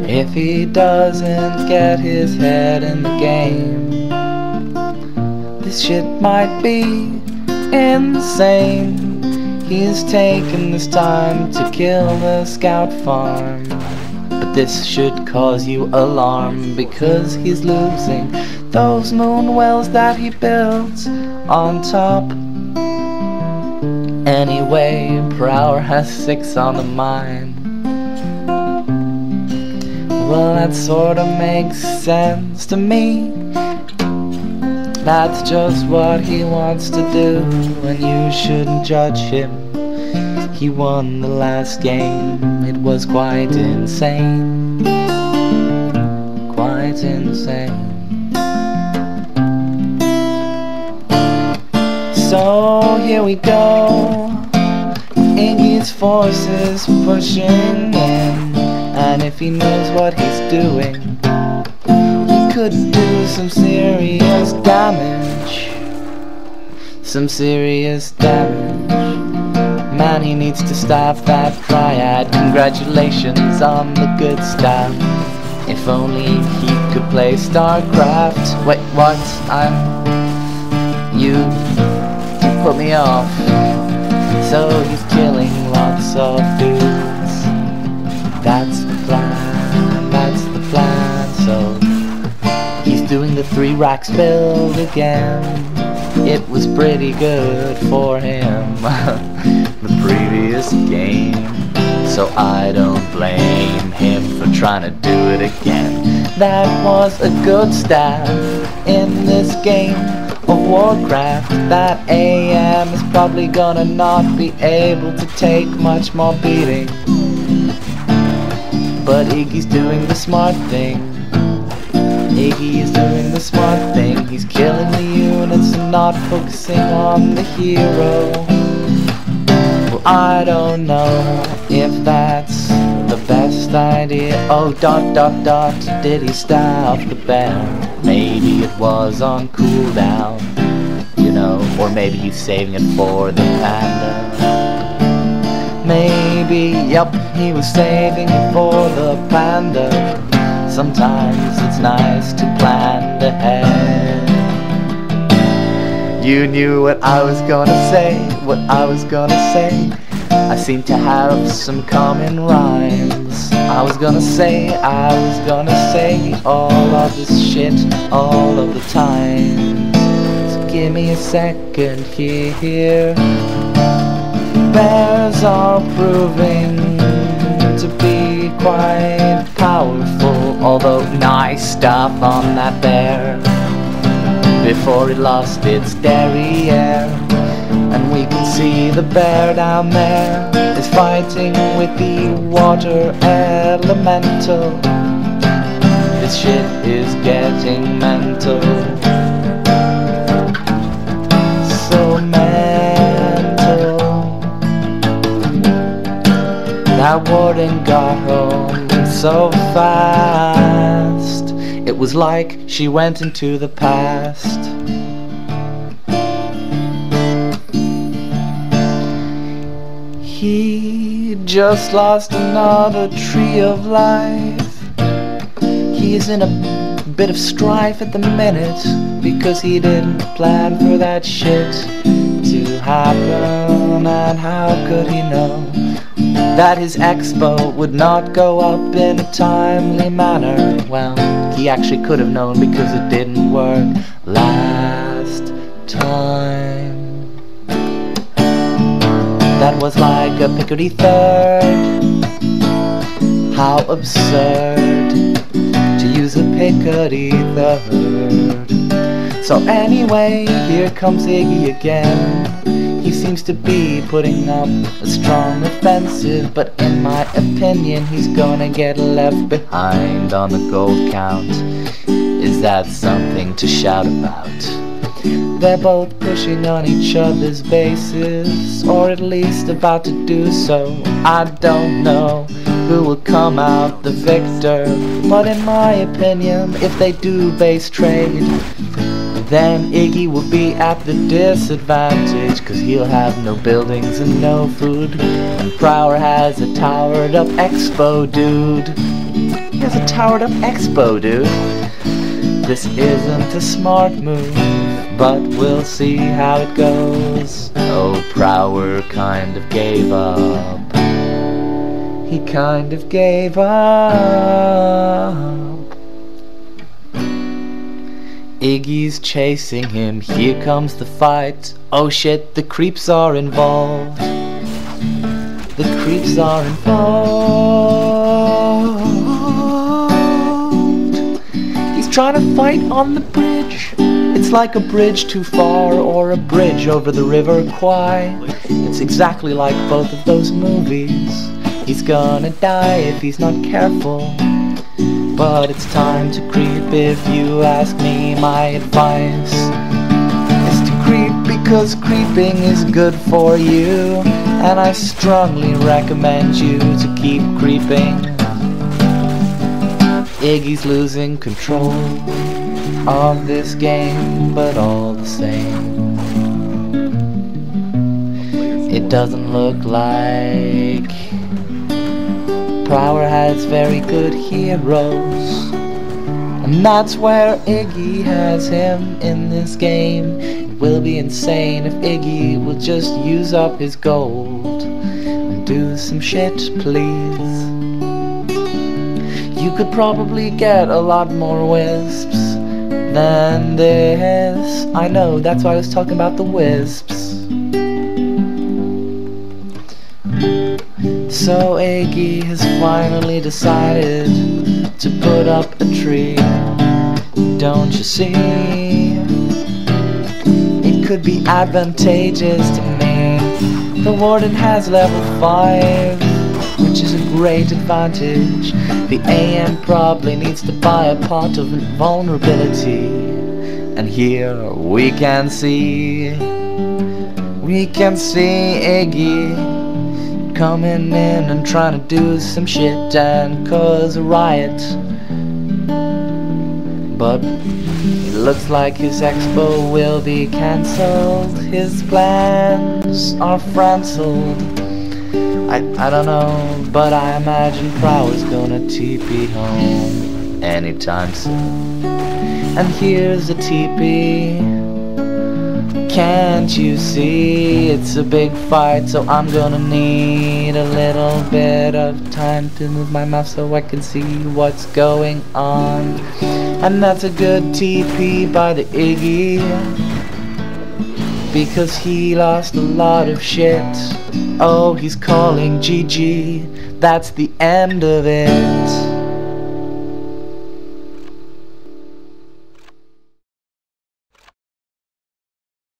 If he doesn't get his head in the game, this shit might be insane. He's taken this time to kill the scout farm, but this should cause you alarm, because he's losing those moon wells that he built on top. Anyway, Prower has 6 on the mine. Well, that sorta makes sense to me. That's just what he wants to do, and you shouldn't judge him. He won the last game. It was quite insane. Quite insane. So here we go. Iggy's forces pushing in, and if he knows what he's doing, he could do some serious damage. Some serious damage. Man, he needs to staff that triad. Congratulations on the good stuff. If only he could play StarCraft. Wait, what? You put me off. So he's killing lots of dudes. That's the plan, that's the plan. So he's doing the 3 racks build again. It was pretty good for him the previous game, so I don't blame him for trying to do it again. That was a good stab in this game of Warcraft. That AM is probably gonna not be able to take much more beating, but Iggy's doing the smart thing. Iggy is doing the smart thing. He's killing the units and not focusing on the hero. Well, I don't know if that's the best idea. Oh, ... did he stab the bear? Maybe it was on cooldown, you know, or maybe he's saving it for the panda. Maybe, yep, he was saving it for the panda. Sometimes it's nice to plan ahead. You knew what I was gonna say, what I was gonna say. I seem to have some common rhymes. I was gonna say all of this shit all of the time. So give me a second here. Bears are proving to be quite powerful, although nice stuff on that bear before it lost its derriere. And we can see the bear down there is fighting with the water elemental. This shit is getting mental. So mental. That warden got home so fast. It was like she went into the past. He just lost another tree of life. He's in a bit of strife at the minute, because he didn't plan for that shit to happen. And how could he know that his expo would not go up in a timely manner? Well, he actually could have known, because it didn't work last time. That was like a Picardy third. How absurd to use a Picardy third. So anyway, here comes Iggy again. He seems to be putting up a strong offensive, but in my opinion he's gonna get left behind on the gold count. Is that something to shout about? They're both pushing on each other's bases, or at least about to do so. I don't know who will come out the victor, but in my opinion, if they do base trade, then Iggy will be at the disadvantage, 'cause he'll have no buildings and no food. And Prower has a towered up expo, dude. He has a towered up expo, dude. This isn't a smart move, but we'll see how it goes. Oh, Prower kind of gave up. He kind of gave up. Iggy's chasing him, here comes the fight. Oh shit, the creeps are involved. The creeps are involved. He's trying to fight on the bridge. It's like a bridge too far, or a bridge over the river Kwai. It's exactly like both of those movies. He's gonna die if he's not careful. But it's time to creep if you ask me. My advice is to creep, because creeping is good for you. And I strongly recommend you to keep creeping. Iggy's losing control of this game, but all the same, it doesn't look like Prower has very good heroes. And that's where Iggy has him in this game. It will be insane if Iggy will just use up his gold and do some shit, please. You could probably get a lot more wisps than this. I know, that's why I was talking about the wisps. So Iggy has finally decided to put up a tree. Don't you see? It could be advantageous to me. The warden has level 5, which is a great advantage. The AM probably needs to buy a pot of vulnerability. And here we can see Iggy coming in and trying to do some shit and cause a riot. But it looks like his expo will be cancelled. His plans are franceled. I don't know, but I imagine Prower's gonna TP home anytime soon. And here's a TP. Can't you see it's a big fight? So I'm gonna need a little bit of time to move my mouse so I can see what's going on. And that's a good TP by the Iggy, because he lost a lot of shit. Oh, he's calling GG. That's the end of it.